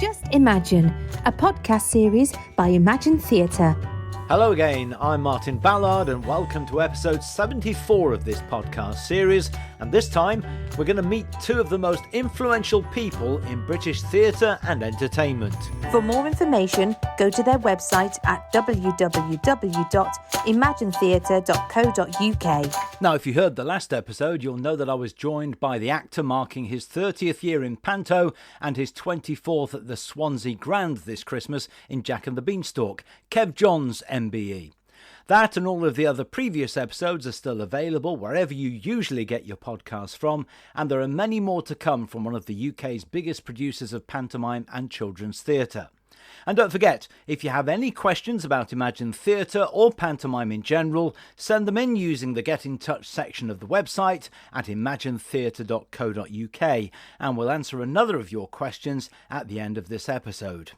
Just Imagine, a podcast series by Imagine Theatre. Hello again, I'm Martin Ballard and welcome to episode 74 of this podcast series, and this time we're going to meet two of the most influential people in British theatre and entertainment. For more information, go to their website at www.imaginetheatre.co.uk. Now, if you heard the last episode, you'll know that I was joined by the actor marking his 30th year in Panto and his 24th at the Swansea Grand this Christmas in Jack and the Beanstalk, Kev Johns MBE. That and all of the other previous episodes are still available wherever you usually get your podcasts from, and there are many more to come from one of the UK's biggest producers of pantomime and children's theatre. And don't forget, if you have any questions about Imagine Theatre or pantomime in general, send them in using the Get in Touch section of the website at imaginetheatre.co.uk, and we'll answer another of your questions at the end of this episode.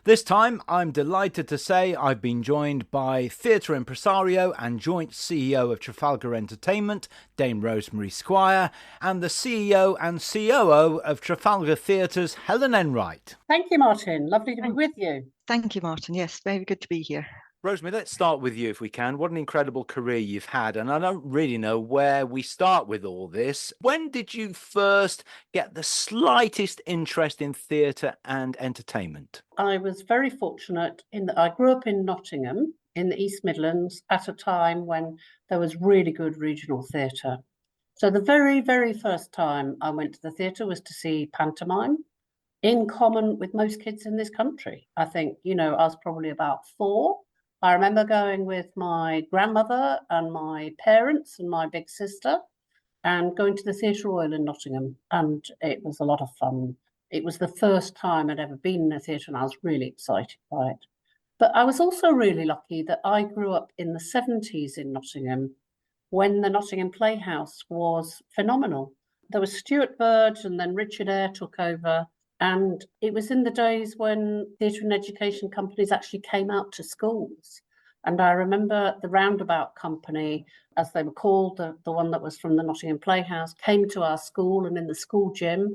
This time, I'm delighted to say I've been joined by theatre impresario and joint CEO of Trafalgar Entertainment, Dame Rosemary Squire, and the CEO and COO of Trafalgar Theatres, Helen Enright. Thank you, Martin. Lovely to be with you. Thank you, Martin. Yes, very good to be here. Rosemary, let's start with you if we can. What an incredible career you've had, and I don't really know where we start with all this. When did you first get the slightest interest in theatre and entertainment? I was very fortunate in that I grew up in Nottingham in the East Midlands at a time when there was really good regional theatre. So the very, very first time I went to the theatre was to see pantomime, in common with most kids in this country. I think, I was probably about 4. I remember going with my grandmother and my parents and my big sister and going to the Theatre Royal in Nottingham, and it was a lot of fun. It was the first time I'd ever been in a theatre and I was really excited by it. But I was also really lucky that I grew up in the 70s in Nottingham when the Nottingham Playhouse was phenomenal. There was Stuart Bird and then Richard Eyre took over. And it was in the days when theatre and education companies actually came out to schools. And I remember the Roundabout Company, as they were called, the one that was from the Nottingham Playhouse, came to our school, and in the school gym,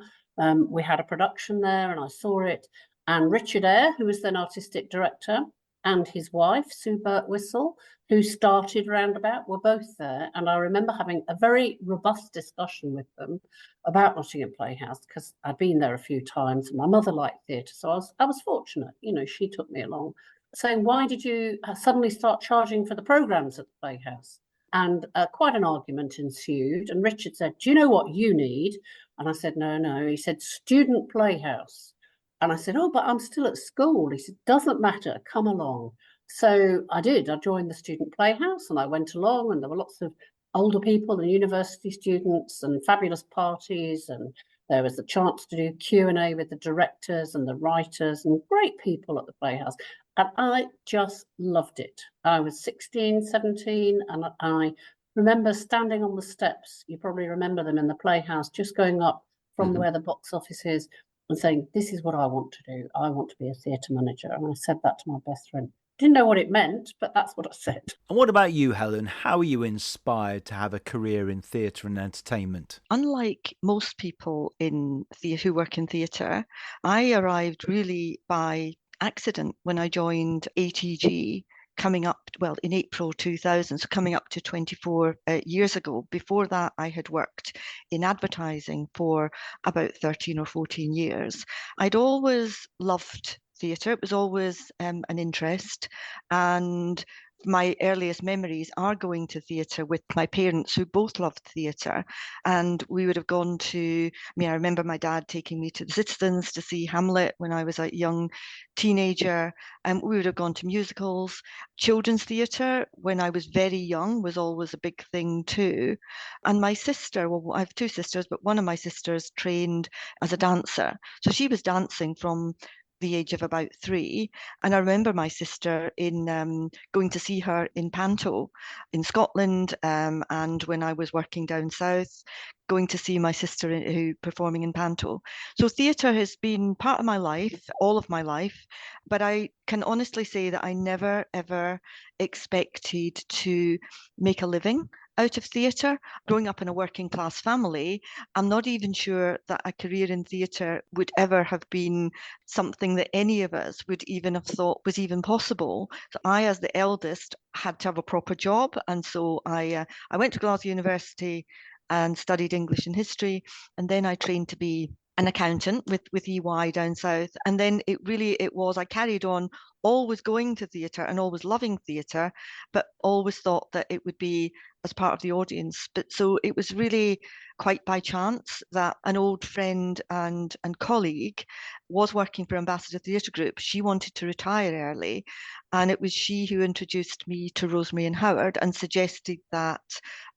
we had a production there and I saw it. And Richard Eyre, who was then artistic director, and his wife, Sue Birtwistle, who started Roundabout, were both there. And I remember having a very robust discussion with them about Nottingham Playhouse, because I'd been there a few times and my mother liked theatre. So I was fortunate, she took me along, saying, why did you suddenly start charging for the programmes at the Playhouse? And quite an argument ensued. And Richard said, do you know what you need? And I said, no. He said, student playhouse. And I said, oh, but I'm still at school. He said, doesn't matter, come along. So I did. I joined the student playhouse and I went along, and there were lots of older people and university students and fabulous parties. And there was the chance to do Q&A with the directors and the writers and great people at the Playhouse. And I just loved it. I was 16, 17, and I remember standing on the steps. You probably remember them in the Playhouse, just going up from where the box office is, and saying, this is what I want to do. I want to be a theatre manager. And I said that to my best friend. Didn't know what it meant, but that's what I said. And what about you, Helen? How are you inspired to have a career in theatre and entertainment? Unlike most people who work in theatre, I arrived really by accident when I joined ATG in April 2000, so coming up to 24 years ago. Before that, I had worked in advertising for about 13 or 14 years. I'd always loved theatre. It was always an interest, and my earliest memories are going to theatre with my parents, who both loved theatre. And we would have gone I remember my dad taking me to the Citizens to see Hamlet when I was a young teenager. And we would have gone to musicals. Children's theatre, when I was very young, was always a big thing too. And my sister, I have 2 sisters, but one of my sisters trained as a dancer. So she was dancing from the age of about 3, and I remember my sister in going to see her in Panto in Scotland, and when I was working down south, going to see my sister who performing in Panto. So theatre has been part of my life, all of my life, but I can honestly say that I never ever expected to make a living out of theatre. Growing up in a working class family, I'm not even sure that a career in theatre would ever have been something that any of us would even have thought was even possible. So I, as the eldest, had to have a proper job. And so I went to Glasgow University and studied English and history. And then I trained to be an accountant with EY down south. And then I carried on always going to theatre and always loving theatre, but always thought that it would be as part of the audience. But so it was really quite by chance that an old friend and colleague was working for Ambassador Theatre Group. She wanted to retire early, and it was she who introduced me to Rosemary and Howard and suggested that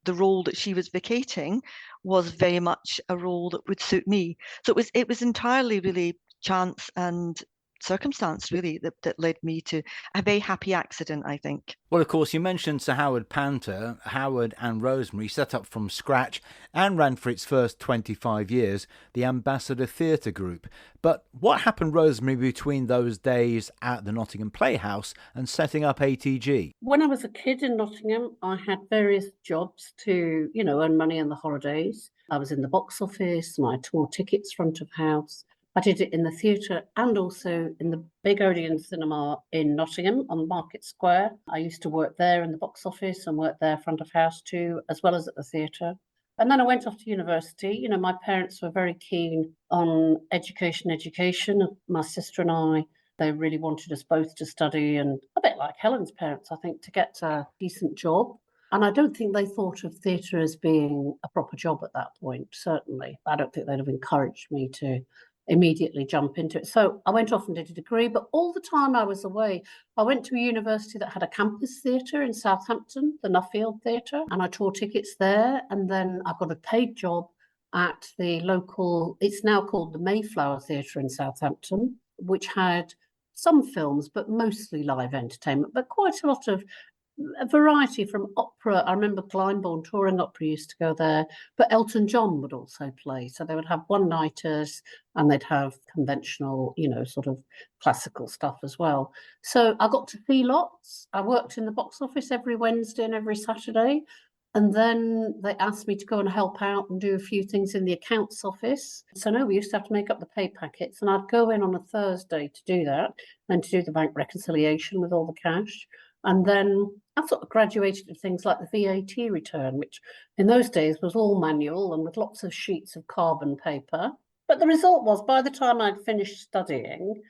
the role that she was vacating was very much a role that would suit me. So it was entirely really chance and circumstance really that led me to a very happy accident, I think. Well, of course, you mentioned Sir Howard Panter. Howard and Rosemary set up from scratch and ran for its first 25 years the Ambassador Theatre Group. But what happened, Rosemary, between those days at the Nottingham Playhouse and setting up ATG? When I was a kid in Nottingham, I had various jobs to, earn money in the holidays. I was in the box office and I tore tickets front of house. I did it in the theatre and also in the big Odeon cinema in Nottingham on Market Square. I used to work there in the box office and work there front of house too, as well as at the theatre. And then I went off to university. My parents were very keen on education. My sister and I, they really wanted us both to study, and a bit like Helen's parents, I think, to get a decent job. And I don't think they thought of theatre as being a proper job at that point, certainly. I don't think they'd have encouraged me to immediately jump into it. So I went off and did a degree, but all the time I was away, I went to a university that had a campus theatre in Southampton, the Nuffield Theatre, and I tore tickets there. And then I got a paid job at the local, it's now called the Mayflower Theatre in Southampton, which had some films, but mostly live entertainment, but quite a lot of a variety from opera. I remember Glyndebourne Touring Opera used to go there, but Elton John would also play. So they would have one-nighters and they'd have conventional, sort of classical stuff as well. So I got to see lots. I worked in the box office every Wednesday and every Saturday. And then they asked me to go and help out and do a few things in the accounts office. So no, we used to have to make up the pay packets. And I'd go in on a Thursday to do that and to do the bank reconciliation with all the cash. And then I sort of graduated to things like the VAT return, which in those days was all manual and with lots of sheets of carbon paper. But the result was, by the time I'd finished studying,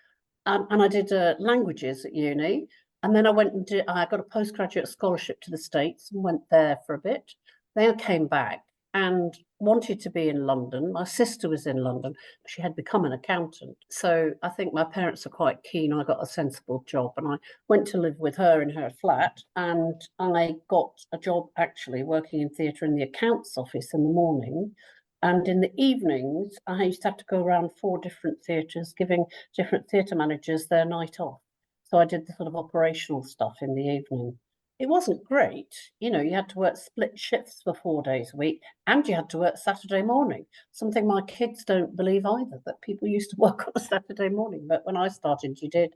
and I did languages at uni, and then I got a postgraduate scholarship to the States and went there for a bit. Then I came back and wanted to be in London. My sister was in London. She had become an accountant. So I think my parents are quite keen. I got a sensible job and I went to live with her in her flat. And I got a job actually working in theatre in the accounts office in the morning. And in the evenings, I used to have to go around 4 different theatres, giving different theatre managers their night off. So I did the sort of operational stuff in the evening. It wasn't great. You had to work split shifts for 4 days a week and you had to work Saturday morning, something my kids don't believe either, that people used to work on a Saturday morning. But when I started, you did.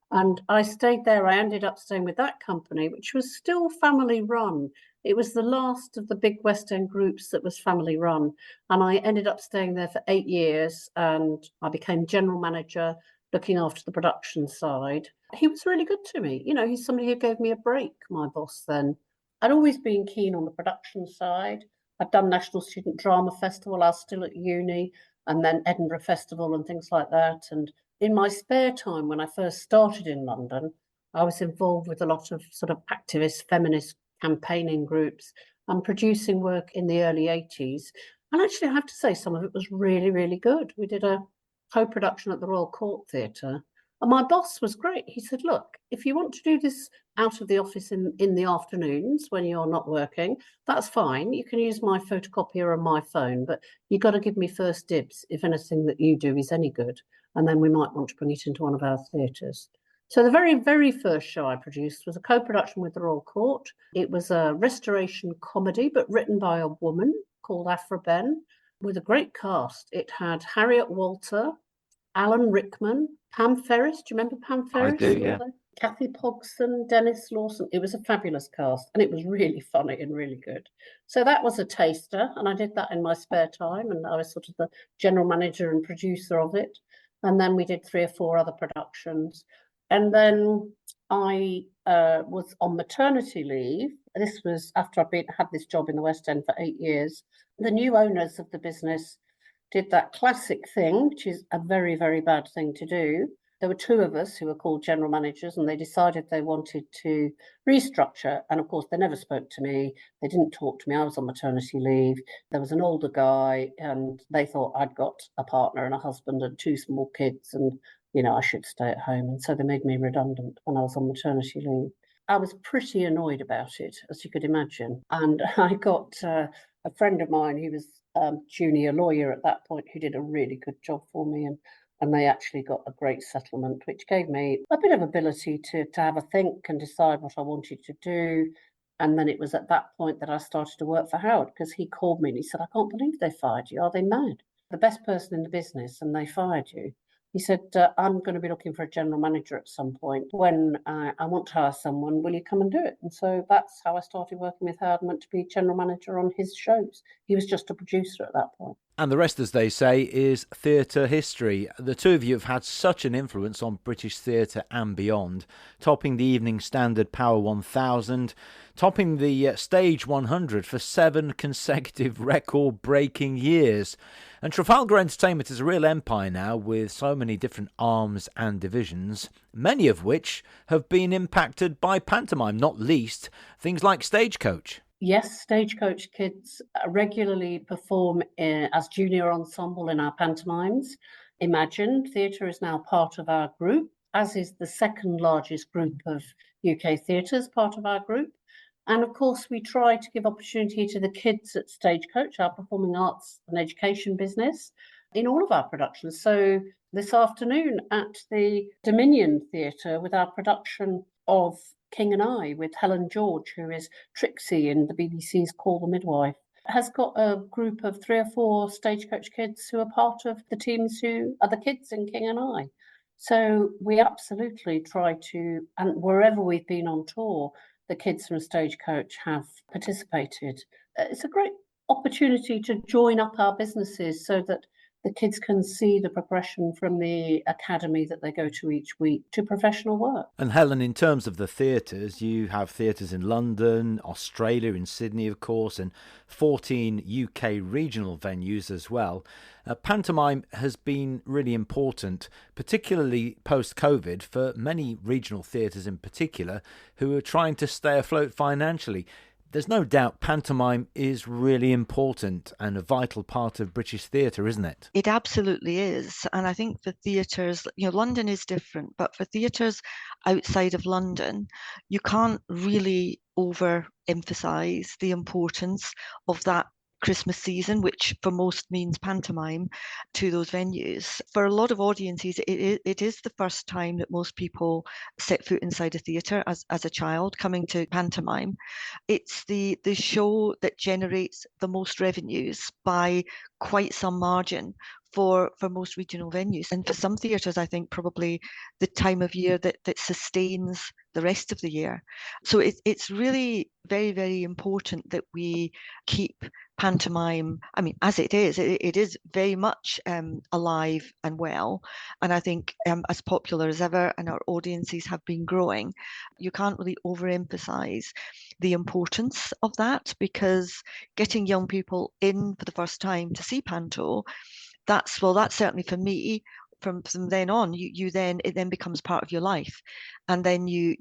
And I stayed there. I ended up staying with that company, which was still family run. It was the last of the big West End groups that was family run. And I ended up staying there for 8 years and I became general manager, looking after the production side. He was really good to me. He's somebody who gave me a break, my boss then. I'd always been keen on the production side. I'd done National Student Drama Festival. I was still at uni, and then Edinburgh Festival and things like that. And in my spare time, when I first started in London, I was involved with a lot of sort of activist feminist campaigning groups and producing work in the early 80s. And actually, I have to say, some of it was really, really good. We did a co-production at the Royal Court Theatre. And my boss was great. He said, look, if you want to do this out of the office in the afternoons when you're not working, that's fine. You can use my photocopier and my phone, but you've got to give me first dibs if anything that you do is any good. And then we might want to bring it into one of our theatres. So the very, very first show I produced was a co-production with the Royal Court. It was a restoration comedy, but written by a woman called Afra Ben, with a great cast. It had Harriet Walter, Alan Rickman, Pam Ferris. Do you remember Pam Ferris? I do, yeah. Kathy Pogson, Dennis Lawson. It was a fabulous cast, and it was really funny and really good. So that was a taster, and I did that in my spare time, and I was sort of the general manager and producer of it. And then we did 3 or 4 other productions. And then I was on maternity leave. This was after I'd had this job in the West End for 8 years. The new owners of the business did that classic thing, which is a very, very bad thing to do. There were 2 of us who were called general managers, and they decided they wanted to restructure. And of course, they never spoke to me. They didn't talk to me. I was on maternity leave. There was an older guy, and they thought I'd got a partner and a husband and 2 small kids, and I should stay at home. And so they made me redundant when I was on maternity leave. I was pretty annoyed about it, as you could imagine. And I got a friend of mine who was junior lawyer at that point, who did a really good job for me, and they actually got a great settlement, which gave me a bit of ability to have a think and decide what I wanted to do. And then it was at that point that I started to work for Howard, because he called me and he said, "I can't believe they fired you. Are they mad? The best person in the business, and they fired you." He said, "I'm going to be looking for a general manager at some point. When I want to hire someone, will you come and do it?" And so that's how I started working with Howard. I meant to be general manager on his shows. He was just a producer at that point. And the rest, as they say, is theatre history. The 2 of you have had such an influence on British theatre and beyond, topping the Evening Standard Power 1000, topping the Stage 100 for 7 consecutive record-breaking years. And Trafalgar Entertainment is a real empire now, with so many different arms and divisions, many of which have been impacted by pantomime, not least things like Stagecoach. Yes, Stagecoach Kids regularly perform as junior ensemble in our pantomimes. Imagine Theatre is now part of our group, as is the second largest group of UK theatres part of our group. And of course, we try to give opportunity to the kids at Stagecoach, our performing arts and education business, in all of our productions. So this afternoon at the Dominion Theatre, with our production of King and I, with Helen George, who is Trixie in the BBC's Call the Midwife, has got a group of 3 or 4 Stagecoach kids who are part of the teams who are the kids in King and I. So we absolutely try to, and wherever we've been on tour, the kids from Stagecoach have participated. It's a great opportunity to join up our businesses so that the kids can see the progression from the academy that they go to each week to professional work. And Helen, in terms of the theatres, you have theatres in London, Australia, in Sydney, of course, and 14 UK regional venues as well. Pantomime has been really important, particularly post-COVID, for many regional theatres in particular, who are trying to stay afloat financially. There's no doubt pantomime is really important and a vital part of British theatre, isn't it? It absolutely is. And I think for theatres, London is different, but for theatres outside of London, you can't really overemphasize the importance of that Christmas season, which for most means pantomime, to those venues. For a lot of audiences, it is the first time that most people set foot inside a theatre as a child coming to pantomime. It's the show that generates the most revenues by quite some margin for most regional venues. And for some theatres, I think probably the time of year that sustains the rest of the year. So it's really very, very important that we keep pantomime, as it is very much alive and well. And I think as popular as ever, and our audiences have been growing, you can't really overemphasize the importance of that, because getting young people in for the first time to see panto, that's certainly for me. From then on, it then becomes part of your life, and then you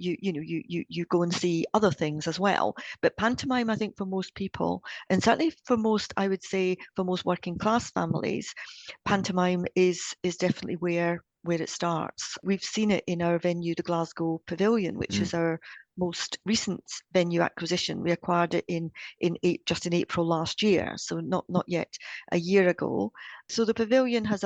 go and see other things as well. But pantomime, I think for most people, and certainly for most, I would say for most working class families, pantomime is definitely where it starts. We've seen it in our venue, the Glasgow Pavilion, which is our most recent venue acquisition. We acquired it in April last year, so not yet a year ago. So the Pavilion has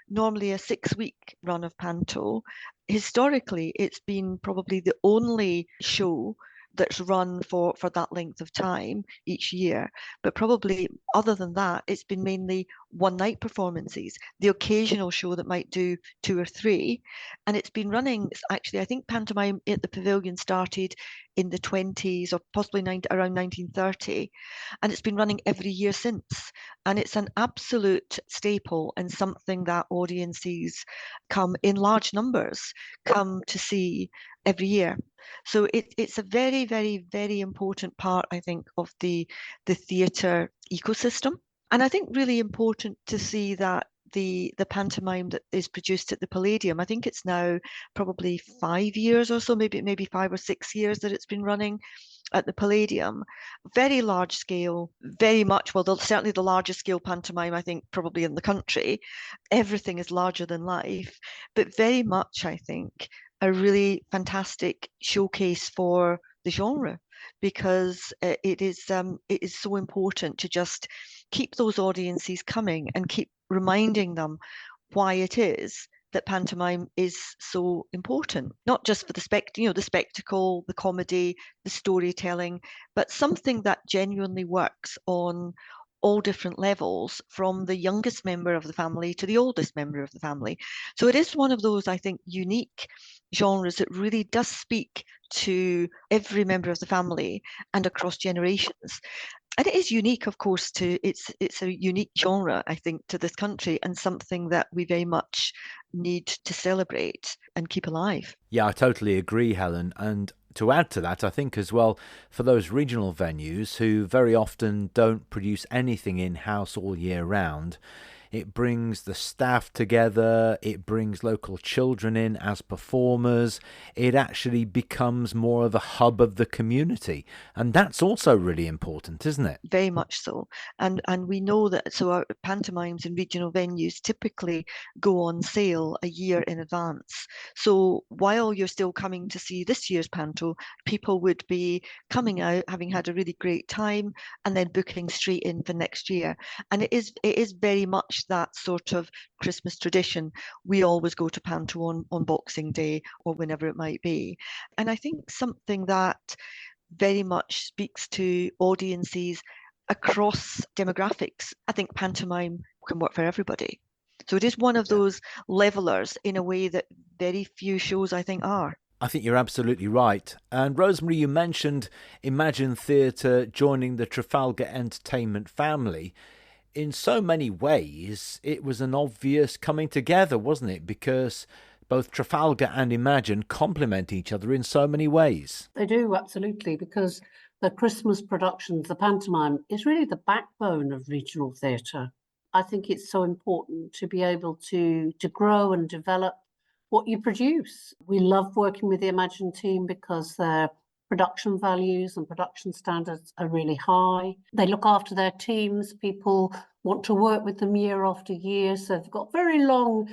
normally a 6-week run of panto. Historically, it's been probably the only show that's run for that length of time each year. But probably other than that, it's been mainly one-night performances, the occasional show that might do 2 or 3. And it's been running, actually, I think pantomime at the Pavilion started in the 20s or possibly around 1930. And it's been running every year since. And it's an absolute staple and something that audiences come in large numbers, come to see every year. So it's a very, very, very important part, I think, of the theatre ecosystem. And I think really important to see that the pantomime that is produced at the Palladium, I think it's now probably 5 years or so, maybe 5 or 6 years that it's been running at the Palladium. Very large scale, very much, well, certainly the largest scale pantomime, I think, probably in the country. Everything is larger than life, but very much, I think, a really fantastic showcase for the genre, because it is so important to just keep those audiences coming and keep reminding them why it is that pantomime is so important, not just for the spectacle, the comedy, the storytelling, but something that genuinely works on all different levels, from the youngest member of the family to the oldest member of the family. So it is one of those, I think, unique genres that really does speak to every member of the family and across generations. And it is unique, of course, it's a unique genre, I think, to this country, and something that we very much need to celebrate and keep alive. Yeah, I totally agree, Helen. And to add to that, I think as well, for those regional venues who very often don't produce anything in-house all year round, it brings the staff together, it brings local children in as performers, it actually becomes more of a hub of the community. And that's also really important, isn't it? Very much so. And we know that, so our pantomimes in regional venues typically go on sale a year in advance. So while you're still coming to see this year's panto, people would be coming out, having had a really great time, and then booking straight in for next year. And it is very much that sort of Christmas tradition. We always go to panto on Boxing Day or whenever it might be. And I think something that very much speaks to audiences across demographics. I think pantomime can work for everybody. So it is one of those levelers in a way that very few shows, I think, are. I think you're absolutely right. And Rosemary, you mentioned Imagine Theatre joining the Trafalgar Entertainment family. In so many ways, it was an obvious coming together, wasn't it? Because both Trafalgar and Imagine complement each other in so many ways. They do, absolutely, because the Christmas productions, the pantomime, is really the backbone of regional theatre. I think it's so important to be able to grow and develop what you produce. We love working with the Imagine team because their production values and production standards are really high. They look after their teams. People want to work with them year after year. So they've got very long,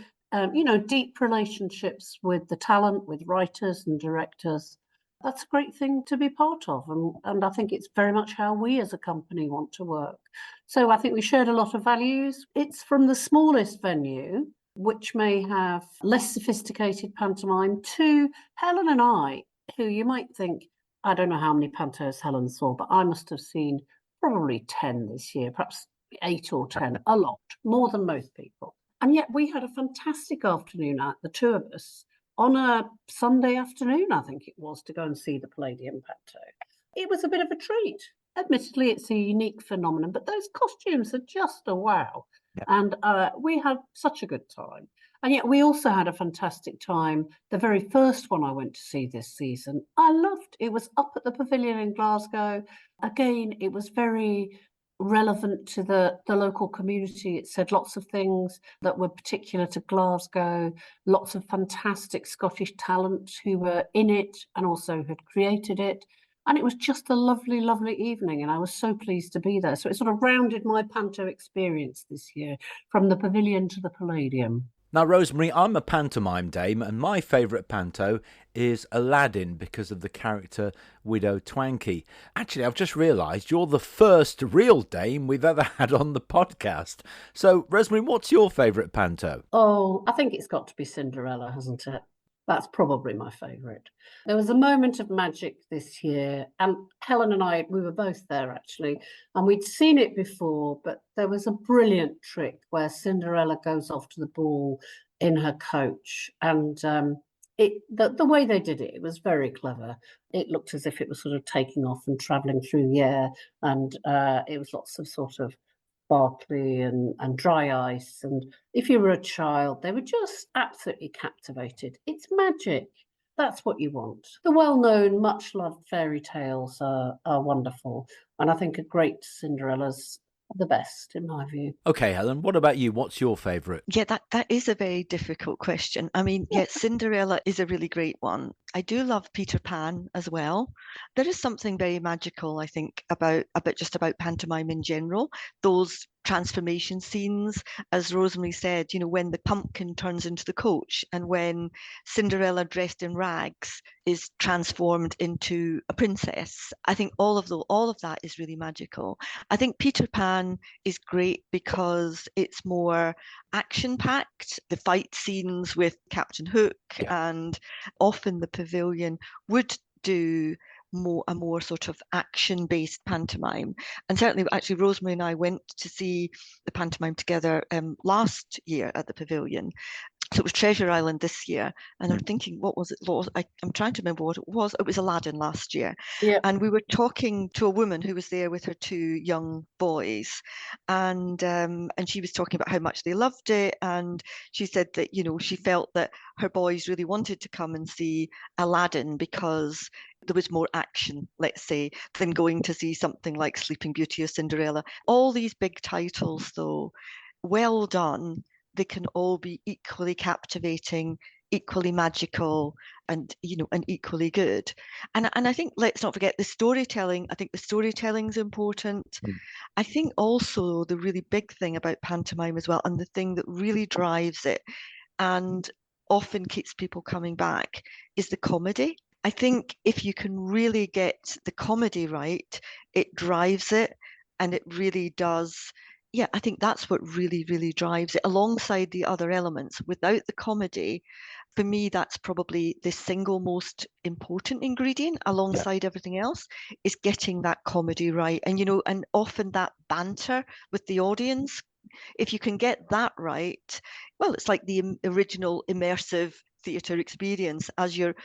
deep relationships with the talent, with writers and directors. That's a great thing to be part of. And I think it's very much how we as a company want to work. So I think we shared a lot of values. It's from the smallest venue, which may have less sophisticated pantomime, to Helen and I, who you might think, I don't know how many pantos Helen saw, but I must have seen probably 10 this year, perhaps 8 or 10, a lot, more than most people. And yet we had a fantastic afternoon out, the two of us, on a Sunday afternoon, I think it was, to go and see the Palladium panto. It was a bit of a treat. Admittedly, it's a unique phenomenon, but those costumes are just a wow. Yeah. And we had such a good time. And yet we also had a fantastic time. The very first one I went to see this season, I loved. It was up at the Pavilion in Glasgow. Again, it was very relevant to the local community. It said lots of things that were particular to Glasgow, lots of fantastic Scottish talent who were in it and also had created it. And it was just a lovely, lovely evening, and I was so pleased to be there. So it sort of rounded my panto experience this year, from the Pavilion to the Palladium. Now, Rosemary, I'm a pantomime dame, and my favourite panto is Aladdin because of the character Widow Twankey. Actually, I've just realised you're the first real dame we've ever had on the podcast. So, Rosemary, what's your favourite panto? Oh, I think it's got to be Cinderella, hasn't it? That's probably my favourite. There was a moment of magic this year, and Helen and I, we were both there actually, and we'd seen it before, but there was a brilliant trick where Cinderella goes off to the ball in her coach, and the way they did it, it was very clever. It looked as if it was sort of taking off and travelling through the air, and it was lots of sort of sparkly and dry ice. And if you were a child, they were just absolutely captivated. It's magic. That's what you want. The well-known, much-loved fairy tales are wonderful. And I think a great Cinderella's the best, in my view. Okay, Helen, what about you? What's your favourite? Yeah, that is a very difficult question. I mean, yeah, Cinderella is a really great one. I do love Peter Pan as well. There is something very magical, I think, about pantomime in general. Those transformation scenes, as Rosemary said, when the pumpkin turns into the coach and when Cinderella dressed in rags is transformed into a princess. I think all of that is really magical. I think Peter Pan is great because it's more action-packed. The fight scenes with Captain Hook and often the pavilion would do a more sort of action-based pantomime. And certainly, actually, Rosemary and I went to see the pantomime together last year at the pavilion. So it was Treasure Island this year. And I'm thinking, what was it? I'm trying to remember what it was. It was Aladdin last year. Yeah. And we were talking to a woman who was there with her two young boys. And she was talking about how much they loved it. And she said that, she felt that her boys really wanted to come and see Aladdin because there was more action, let's say, than going to see something like Sleeping Beauty or Cinderella. All these big titles, though, well done. They can all be equally captivating, equally magical, and equally good. And I think let's not forget the storytelling. I think the storytelling is important. I think also the really big thing about pantomime as well, and the thing that really drives it and often keeps people coming back, is the comedy. I think if you can really get the comedy right, it drives it, and it really does. Yeah, I think that's what really, really drives it alongside the other elements. Without the comedy, for me, that's probably the single most important ingredient alongside everything else, is getting that comedy right. And, and often that banter with the audience, if you can get that right, well, it's like the original immersive theatre experience as you're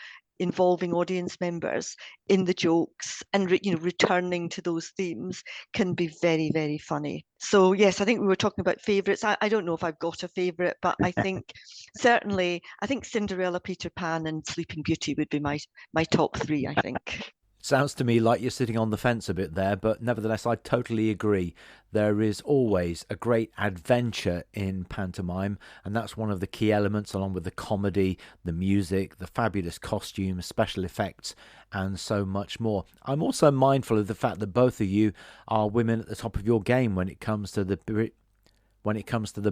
involving audience members in the jokes and returning to those themes can be very, very funny. So yes, I think we were talking about favourites. I don't know if I've got a favourite, but I think certainly I think Cinderella, Peter Pan and Sleeping Beauty would be my top three, I think. Sounds to me like you're sitting on the fence a bit there, but nevertheless, I totally agree. There is always a great adventure in pantomime, and that's one of the key elements, along with the comedy, the music, the fabulous costumes, special effects, and so much more. I'm also mindful of the fact that both of you are women at the top of your game when it comes to the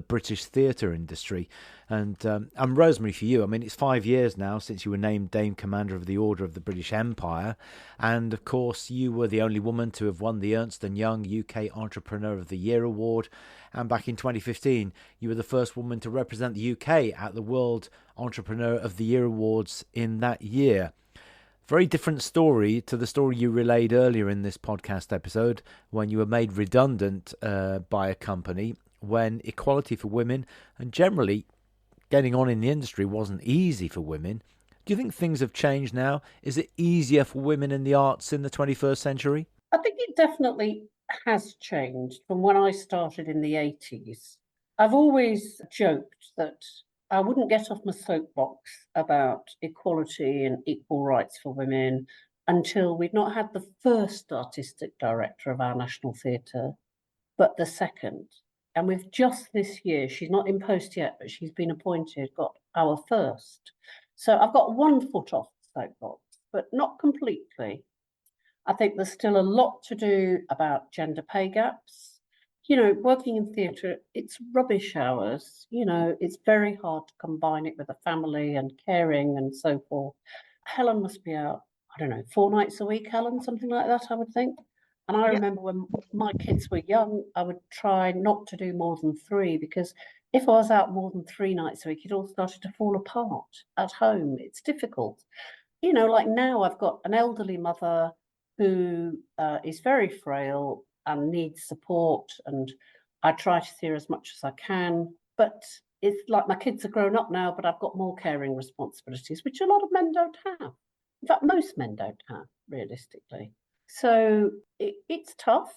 British theatre industry. And Rosemary, for you, I mean, it's 5 years now since you were named Dame Commander of the Order of the British Empire. And of course, you were the only woman to have won the Ernst & Young UK Entrepreneur of the Year Award. And back in 2015, you were the first woman to represent the UK at the World Entrepreneur of the Year Awards in that year. Very different story to the story you relayed earlier in this podcast episode when you were made redundant by a company, when equality for women and generally getting on in the industry wasn't easy for women. Do you think things have changed now? Is it easier for women in the arts in the 21st century? I think it definitely has changed from when I started in the 80s. I've always joked that I wouldn't get off my soapbox about equality and equal rights for women until we'd not had the first artistic director of our National Theatre, but the second. And we've just this year, she's not in post yet, but she's been appointed, got our first. So I've got 1 foot off the soapbox, but not completely. I think there's still a lot to do about gender pay gaps. Working in theatre, it's rubbish hours. It's very hard to combine it with a family and caring and so forth. Helen must be out, I don't know, 4 nights a week, Helen, something like that, I would think. And I remember when my kids were young, I would try not to do more than 3 because if I was out more than 3 nights a week, it all started to fall apart at home. It's difficult. Like now I've got an elderly mother who is very frail and needs support, and I try to see her as much as I can. But it's like my kids are grown up now, but I've got more caring responsibilities, which a lot of men don't have. In fact, most men don't have, realistically. So it's tough.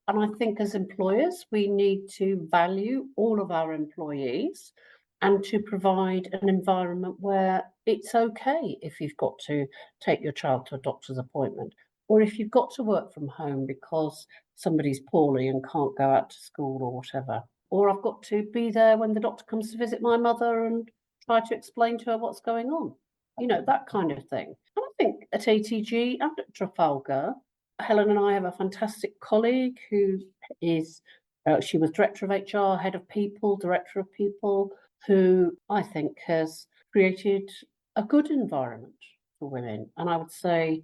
And I think as employers, we need to value all of our employees and to provide an environment where it's okay if you've got to take your child to a doctor's appointment, or if you've got to work from home because somebody's poorly and can't go out to school or whatever. Or I've got to be there when the doctor comes to visit my mother and try to explain to her what's going on. That kind of thing. And I think at ATG and at Trafalgar, Helen and I have a fantastic colleague who is, she was director of HR, head of people, director of people, who I think has created a good environment for women. And I would say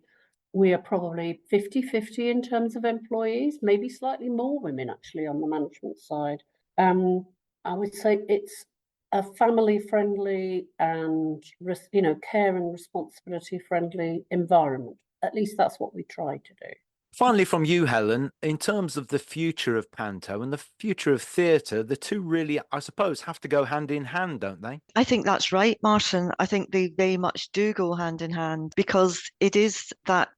we are probably 50-50 in terms of employees, maybe slightly more women actually on the management side. I would say it's a family-friendly and care and responsibility-friendly environment. At least that's what we try to do. Finally, from you, Helen, in terms of the future of panto and the future of theatre, the two really, I suppose, have to go hand in hand, don't they? I think that's right, Martin. I think they very much do go hand in hand, because it is that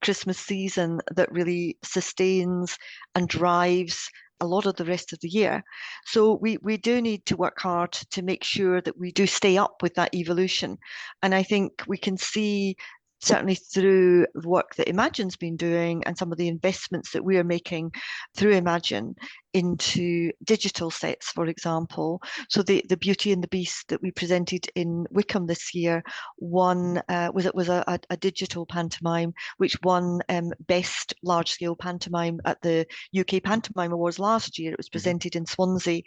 Christmas season that really sustains and drives a lot of the rest of the year. So we do need to work hard to make sure that we do stay up with that evolution. And I think we can see, certainly through work that Imagine's been doing and some of the investments that we are making through Imagine into digital sets, for example. So the Beauty and the Beast that we presented in Wickham this year was a digital pantomime, which won best large scale pantomime at the UK Pantomime Awards last year. It was presented in Swansea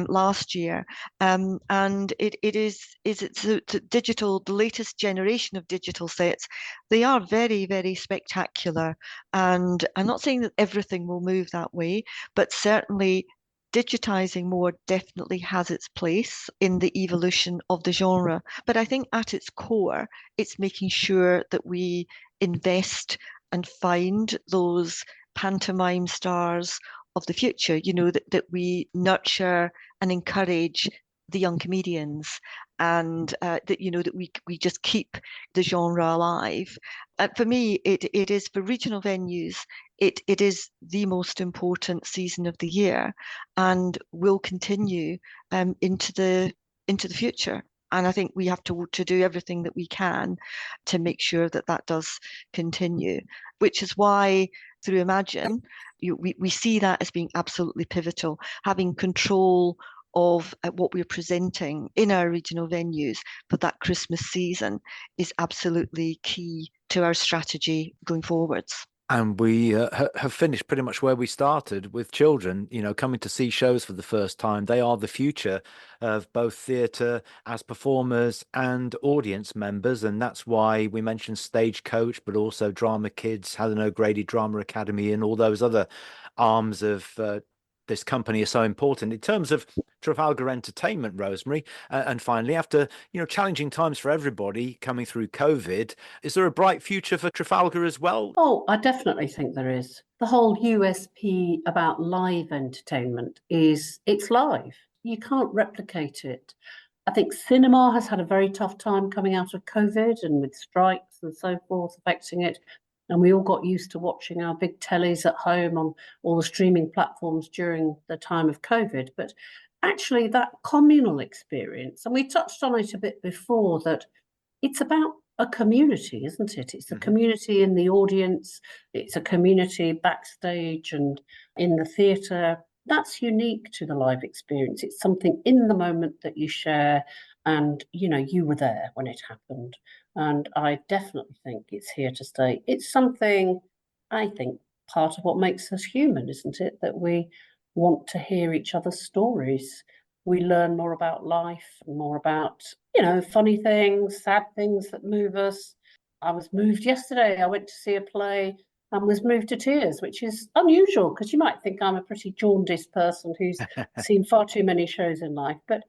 last year, and it's digital, the latest generation of digital sets. They are very, very spectacular, and I'm not saying that everything will move that way, but certainly digitizing more definitely has its place in the evolution of the genre. But I think at its core, it's making sure that we invest and find those pantomime stars of the future, that we nurture and encourage the young comedians, and that we just keep the genre alive. For me, it is, for regional venues, it is the most important season of the year, and will continue into the future. And I think we have to do everything that we can to make sure that does continue, which is why through Imagine, we see that as being absolutely pivotal. Having control of what we're presenting in our regional venues for that Christmas season is absolutely key to our strategy going forwards. And we have finished pretty much where we started, with children, coming to see shows for the first time. They are the future of both theatre as performers and audience members. And that's why we mentioned Stagecoach, but also Drama Kids, Helen O'Grady Drama Academy, and all those other arms of this company are so important in terms of Trafalgar Entertainment, Rosemary. And finally, after challenging times for everybody coming through COVID, is there a bright future for Trafalgar as well? Oh, I definitely think there is. The whole USP about live entertainment is it's live. You can't replicate it. I think cinema has had a very tough time coming out of COVID, and with strikes and so forth affecting it. And we all got used to watching our big tellies at home on all the streaming platforms during the time of COVID. But actually, that communal experience, and we touched on it a bit before, that it's about a community, isn't it? It's a community in the audience. It's a community backstage and in the theatre. That's unique to the live experience. It's something in the moment that you share, and you were there when it happened. And I definitely think it's here to stay. It's something, I think, part of what makes us human, isn't it? That we want to hear each other's stories. We learn more about life and more about, funny things, sad things that move us. I was moved yesterday. I went to see a play and was moved to tears, which is unusual because you might think I'm a pretty jaundiced person who's seen far too many shows in life. But,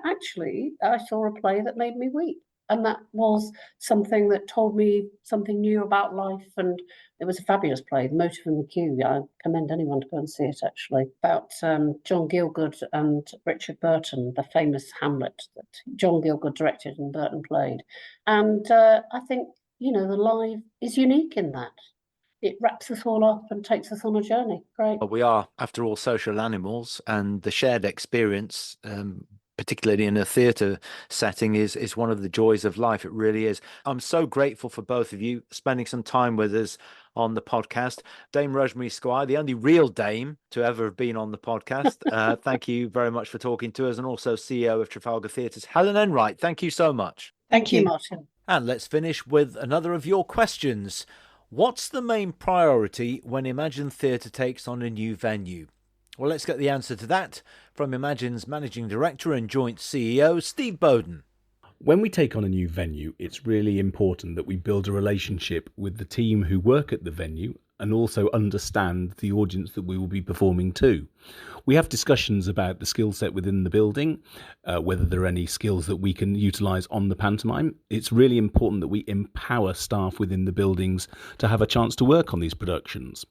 actually, I saw a play that made me weep. And that was something that told me something new about life. And it was a fabulous play, The Motive and the Cue. I commend anyone to go and see it, actually, about John Gielgud and Richard Burton, the famous Hamlet that John Gielgud directed and Burton played. And I think, the live is unique in that. It wraps us all up and takes us on a journey. Great. We are, after all, social animals, and the shared experience, particularly in a theatre setting, is one of the joys of life. It really is. I'm so grateful for both of you spending some time with us on the podcast. Dame Rosemary Squire, the only real dame to ever have been on the podcast. Thank you very much for talking to us, and also CEO of Trafalgar Theatres, Helen Enright. Thank you so much. Thank you, Martin. And let's finish with another of your questions. What's the main priority when Imagine Theatre takes on a new venue? Well, let's get the answer to that from Imagine's Managing Director and Joint CEO, Steve Bowden. When we take on a new venue, it's really important that we build a relationship with the team who work at the venue and also understand the audience that we will be performing to. We have discussions about the skill set within the building, whether there are any skills that we can utilise on the pantomime. It's really important that we empower staff within the buildings to have a chance to work on these productions.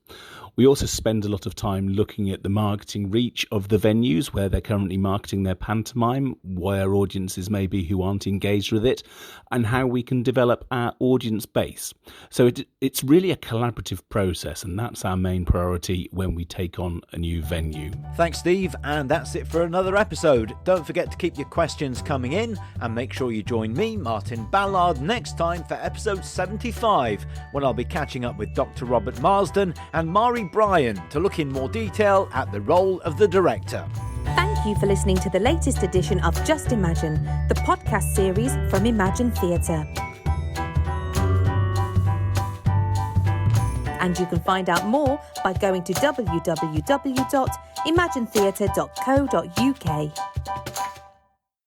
We also spend a lot of time looking at the marketing reach of the venues, where they're currently marketing their pantomime, where audiences may be who aren't engaged with it, and how we can develop our audience base. So it's really a collaborative process, and that's our main priority when we take on a new venue. Thanks, Steve, and that's it for another episode. Don't forget to keep your questions coming in, and make sure you join me, Martin Ballard, next time for episode 75, when I'll be catching up with Dr. Robert Marsden and Mari Bryan to look in more detail at the role of the director. Thank you for listening to the latest edition of Just Imagine, the podcast series from Imagine Theatre. And you can find out more by going to www.imaginetheatre.co.uk.